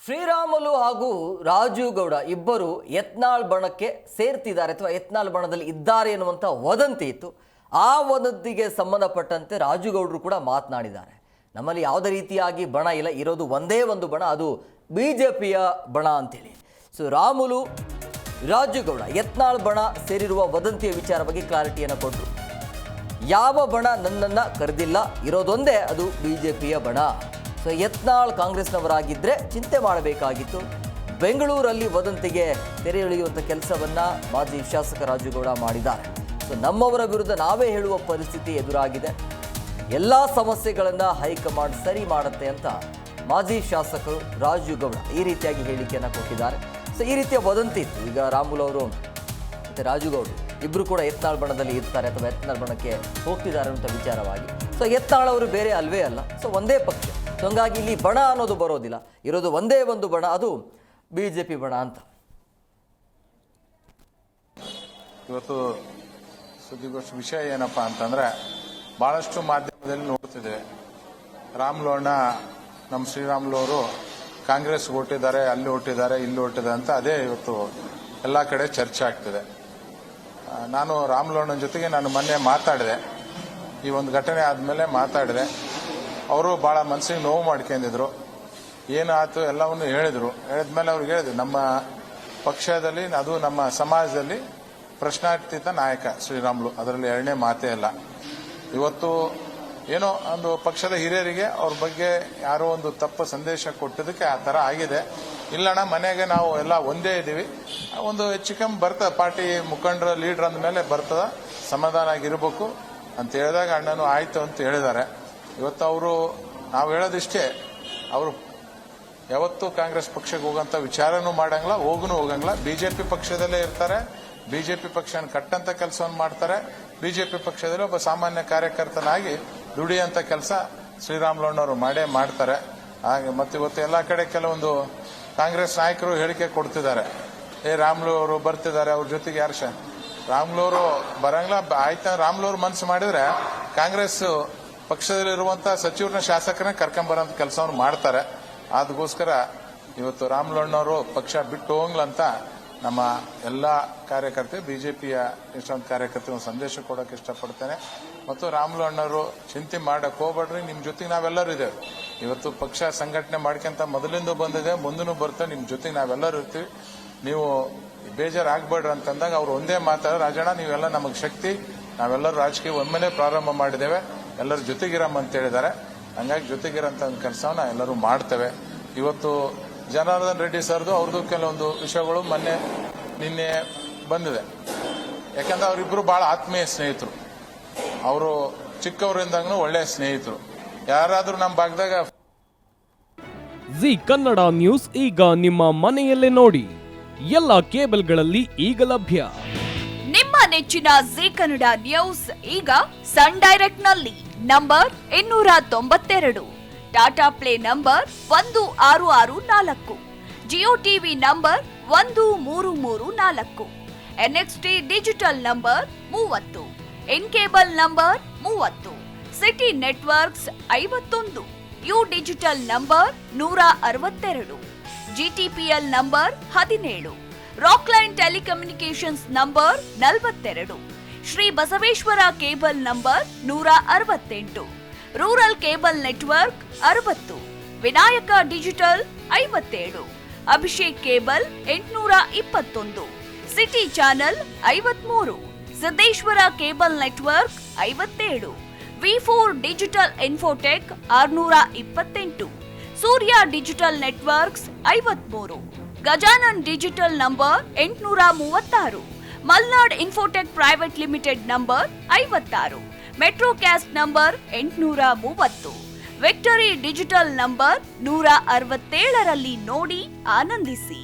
ಶ್ರೀರಾಮುಲು ಹಾಗೂ ರಾಜು ಗೌಡ ಇಬ್ಬರು ಯತ್ನಾಳ್ ಬಣಕ್ಕೆ ಸೇರ್ತಿದ್ದಾರೆ ಅಥವಾ ಯತ್ನಾಳ್ ಬಣದಲ್ಲಿ ಇದ್ದಾರೆ ಎನ್ನುವಂಥ ವದಂತಿ ಇತ್ತು. ಆ ವದಂತಿಗೆ ಸಂಬಂಧಪಟ್ಟಂತೆ ರಾಜು ಗೌಡರು ಕೂಡ ಮಾತನಾಡಿದ್ದಾರೆ. ನಮ್ಮಲ್ಲಿ ಯಾವುದೇ ರೀತಿಯಾಗಿ ಬಣ ಇಲ್ಲ, ಇರೋದು ಒಂದೇ ಒಂದು ಬಣ, ಅದು ಬಿಜೆಪಿಯ ಬಣ ಅಂತೇಳಿ. ಸೊ ರಾಮುಲು ರಾಜು ಗೌಡ ಯತ್ನಾಳ್ ಬಣ ಸೇರಿರುವ ವದಂತಿಯ ವಿಚಾರ ಬಗ್ಗೆ ಕ್ಲಾರಿಟಿಯನ್ನು ಕೊಟ್ಟರು. ಯಾವ ಬಣ ನನ್ನನ್ನು ಕರೆದಿಲ್ಲ, ಇರೋದೊಂದೇ, ಅದು ಬಿಜೆಪಿಯ ಬಣ. ಸೊ ಯತ್ನಾಳ್ ಕಾಂಗ್ರೆಸ್ನವರಾಗಿದ್ದರೆ ಚಿಂತೆ ಮಾಡಬೇಕಾಗಿತ್ತು. ಬೆಂಗಳೂರಲ್ಲಿ ವದಂತಿಗೆ ತೆರೆ ಎಳೆಯುವಂಥ ಕೆಲಸವನ್ನು ಮಾಜಿ ಶಾಸಕ ರಾಜುಗೌಡ ಮಾಡಿದ್ದಾರೆ. ಸೊ ನಮ್ಮವರ ವಿರುದ್ಧ ನಾವೇ ಹೇಳುವ ಪರಿಸ್ಥಿತಿ ಎದುರಾಗಿದೆ. ಎಲ್ಲ ಸಮಸ್ಯೆಗಳನ್ನು ಹೈಕಮಾಂಡ್ ಸರಿ ಮಾಡುತ್ತೆ ಅಂತ ಮಾಜಿ ಶಾಸಕರು ರಾಜುಗೌಡ ಈ ರೀತಿಯಾಗಿ ಹೇಳಿಕೆಯನ್ನು ಕೊಟ್ಟಿದ್ದಾರೆ. ಸೊ ಈ ರೀತಿಯ ವದಂತಿ ಇತ್ತು. ಈಗ ರಾಮುಲು ಅವರು ಮತ್ತು ರಾಜುಗೌಡರು ಇಬ್ಬರು ಕೂಡ ಯತ್ನಾಳ್ ಬಣದಲ್ಲಿ ಇರ್ತಾರೆ ಅಥವಾ ಯತ್ನಾಳ್ ಬಣಕ್ಕೆ ಹೋಗ್ತಿದ್ದಾರೆ ಅಂತ ವಿಚಾರವಾಗಿ. ಸೊ ಯತ್ನಾಳ್ ಅವರು ಬೇರೆ ಅಲ್ವೇ ಅಲ್ಲ, ಸೊ ಒಂದೇ ಪಕ್ಷ. ಸೊ ಹಂಗಾಗಿ ಇಲ್ಲಿ ಬಣ ಅನ್ನೋದು ಬರೋದಿಲ್ಲ, ಇರೋದು ಒಂದೇ ಒಂದು ಬಣ, ಅದು ಬಿಜೆಪಿ ಬಣ ಅಂತ. ಇವತ್ತು ಸುದ್ದಿಗೋಷ್ಠಿ ವಿಷಯ ಏನಪ್ಪಾ ಅಂತಂದ್ರೆ, ಬಹಳಷ್ಟು ಮಾಧ್ಯಮದಲ್ಲಿ ನೋಡ್ತಿದ್ದೇವೆ, ರಾಮುಲು ಅಣ್ಣ ನಮ್ಮ ಶ್ರೀರಾಮುಲು ಅವರು ಕಾಂಗ್ರೆಸ್ ಹೊಟ್ಟಿದ್ದಾರೆ, ಅಲ್ಲಿ ಹೊಟ್ಟಿದ್ದಾರೆ, ಇಲ್ಲಿ ಹೊಟ್ಟಿದ್ದಾರೆ ಅಂತ ಅದೇ ಇವತ್ತು ಎಲ್ಲ ಕಡೆ ಚರ್ಚೆ ಆಗ್ತಿದೆ. ನಾನು ರಾಮುಲು ಅಣ್ಣನ ಜೊತೆಗೆ ನಾನು ಮೊನ್ನೆ ಮಾತಾಡಿದೆ, ಈ ಒಂದು ಘಟನೆ ಆದಮೇಲೆ ಮಾತಾಡಿದೆ. ಅವರು ಬಹಳ ಮನಸ್ಸಿಗೆ ನೋವು ಮಾಡ್ಕೊಂಡಿದ್ರು, ಏನಾಯ್ತು ಎಲ್ಲವನ್ನು ಹೇಳಿದ್ರು. ಹೇಳಿದ್ಮೇಲೆ ಅವ್ರಿಗೆ ಹೇಳಿದ್ರು, ನಮ್ಮ ಪಕ್ಷದಲ್ಲಿ ಅದು ನಮ್ಮ ಸಮಾಜದಲ್ಲಿ ಪ್ರಶ್ನಾತೀತ ನಾಯಕ ಶ್ರೀರಾಮುಲು, ಅದರಲ್ಲಿ ಎರಡನೇ ಮಾತೇ ಇಲ್ಲ. ಇವತ್ತು ಏನೋ ಒಂದು ಪಕ್ಷದ ಹಿರಿಯರಿಗೆ ಅವ್ರ ಬಗ್ಗೆ ಯಾರೋ ಒಂದು ತಪ್ಪು ಸಂದೇಶ ಕೊಟ್ಟಿದ್ದಕ್ಕೆ ಆ ಥರ ಆಗಿದೆ. ಇಲ್ಲಣ್ಣ, ಮನೆಗೆ ನಾವು ಎಲ್ಲ ಒಂದೇ ಇದ್ದೀವಿ, ಒಂದು ಹೆಚ್ಚು ಕಮ್ಮಿ ಬರ್ತದ, ಪಾರ್ಟಿ ಮುಖಂಡರ ಲೀಡರ್ ಅಂದಮೇಲೆ ಬರ್ತದ, ಸಮಾಧಾನ ಆಗಿರ್ಬೇಕು ಅಂತ ಹೇಳಿದಾಗ ಅಣ್ಣನು ಆಯ್ತು ಅಂತ ಹೇಳಿದ್ದಾರೆ. ಇವತ್ತು ಅವರು, ನಾವು ಹೇಳೋದಿಷ್ಟೇ, ಅವರು ಯಾವತ್ತೂ ಕಾಂಗ್ರೆಸ್ ಪಕ್ಷಕ್ಕೆ ಹೋಗಂತ ವಿಚಾರನೂ ಮಾಡಂಗಿಲ್ಲ, ಹೋಗಂಗಿಲ್ಲ. ಬಿಜೆಪಿ ಪಕ್ಷದಲ್ಲೇ ಇರ್ತಾರೆ, ಬಿಜೆಪಿ ಪಕ್ಷನ ಕಟ್ಟಂತ ಕೆಲಸವನ್ನು ಮಾಡ್ತಾರೆ. ಬಿಜೆಪಿ ಪಕ್ಷದಲ್ಲಿ ಒಬ್ಬ ಸಾಮಾನ್ಯ ಕಾರ್ಯಕರ್ತನಾಗಿ ದುಡಿಯಂತ ಕೆಲಸ ಶ್ರೀರಾಮುಲು ಅಣ್ಣವರು ಮಾಡೇ ಮಾಡ್ತಾರೆ. ಹಾಗೆ ಮತ್ತೆ ಇವತ್ತು ಎಲ್ಲ ಕಡೆ ಕೆಲವೊಂದು ಕಾಂಗ್ರೆಸ್ ನಾಯಕರು ಹೇಳಿಕೆ ಕೊಡ್ತಿದ್ದಾರೆ, ರಾಮುಲು ಅವರು ಬರ್ತಿದ್ದಾರೆ, ಅವ್ರ ಜೊತೆಗೆ ಯಾರು ರಾಮುಲು ಅವರು ಬರಂಗಿಲ್ಲ. ಆಯ್ತಾ, ರಾಮುಲು ಅವರು ಮನಸ್ಸು ಮಾಡಿದ್ರೆ ಕಾಂಗ್ರೆಸ್ ಪಕ್ಷದಲ್ಲಿರುವಂತ ಸಚಿವರನ್ನ ಶಾಸಕರನ್ನ ಕರ್ಕೊಂಬರೋಂಥ ಕೆಲಸವನ್ನು ಮಾಡ್ತಾರೆ. ಅದಕ್ಕೋಸ್ಕರ ಇವತ್ತು ರಾಮುಲು ಅಣ್ಣವರು ಪಕ್ಷ ಬಿಟ್ಟು ಹೋಗ್ಲಂತ ಅಂತ ನಮ್ಮ ಎಲ್ಲ ಕಾರ್ಯಕರ್ತರು, ಬಿಜೆಪಿಯ ಎಷ್ಟೊಂದು ಕಾರ್ಯಕರ್ತರು ಒಂದು ಸಂದೇಶ ಕೊಡೋಕೆ ಇಷ್ಟಪಡ್ತೇನೆ. ಮತ್ತು ರಾಮುಲು ಅಣ್ಣವರು ಚಿಂತೆ ಮಾಡಕ್ಕೆ ಹೋಗ್ಬೇಡ್ರಿ, ನಿಮ್ಮ ಜೊತೆಗೆ ನಾವೆಲ್ಲರೂ ಇದ್ದೇವೆ. ಇವತ್ತು ಪಕ್ಷ ಸಂಘಟನೆ ಮಾಡ್ಕೊಂತ ಮೊದಲಿಂದ ಬಂದಿದೆ, ಮುಂದೂ ಬರ್ತೇವೆ, ನಿಮ್ಮ ಜೊತೆಗೆ ನಾವೆಲ್ಲರೂ ಇರ್ತೀವಿ, ನೀವು ಬೇಜಾರಾಗಬೇಡ್ರಿ ಅಂತಂದಾಗ ಅವ್ರು ಒಂದೇ ಮಾತಾಡ, ರಾಜಣ್ಣ ನೀವೆಲ್ಲ ನಮಗೆ ಶಕ್ತಿ, ನಾವೆಲ್ಲರೂ ರಾಜಕೀಯ ಒಮ್ಮೆಲೆ ಪ್ರಾರಂಭ ಮಾಡಿದ್ದೇವೆ, ಎಲ್ಲರ ಜೊತೆಗಿರಮ್ಮ ಅಂತ ಹೇಳಿದ್ದಾರೆ. ಹಂಗಾಗಿ ಜೊತೆಗಿರೋಂಥ ಒಂದು ಕೆಲಸವನ್ನ ಎಲ್ಲರೂ ಮಾಡ್ತೇವೆ. ಇವತ್ತು ಜನಾರ್ದನ್ ರೆಡ್ಡಿ ಸರ್ದು ಅವ್ರದ್ದು ಕೆಲವೊಂದು ವಿಷಯಗಳು ನಿನ್ನೆ ಬಂದಿದೆ. ಯಾಕಂದ್ರೆ ಅವರಿಬ್ಬರು ಬಹಳ ಆತ್ಮೀಯ ಸ್ನೇಹಿತರು, ಅವರು ಚಿಕ್ಕವರಿಂದಾಗೂ ಒಳ್ಳೆಯ ಸ್ನೇಹಿತರು. ಯಾರಾದ್ರೂ ನಮ್ಮ ಭಾಗದಾಗ ಜಿ ಕನ್ನಡ ನ್ಯೂಸ್ ಈಗ ನಿಮ್ಮ ಮನೆಯಲ್ಲೇ ನೋಡಿ, ಎಲ್ಲ ಕೇಬಲ್ಗಳಲ್ಲಿ ಈಗ ಲಭ್ಯ. ನಿಮ್ಮ ನೆಚ್ಚಿನ ಜಿ ಕನ್ನಡ ನ್ಯೂಸ್ ಈಗ ಸನ್ ಡೈರೆಕ್ಟ್ ನಲ್ಲಿ number 292, Tata play number 1664, Jio TV number 1334, NXT digital number 30, in cable number 30, city networks 51, U digital number 162, GTPL number 17, Rockline telecommunications number 42, Shri Basaveshwara cable number 168, rural cable network 60, Vinayaka digital 57, Abhishek cable 821, city channel 53, Siddeshwara cable network 57, V4 digital Infotech 628, Surya digital networks 53, Gajanan digital number 836, Malnad Infotech Private Limited number 56, Metrocast number 830, Victory digital number 167ರಲ್ಲಿ ನೋಡಿ ಆನಂದಿಸಿ.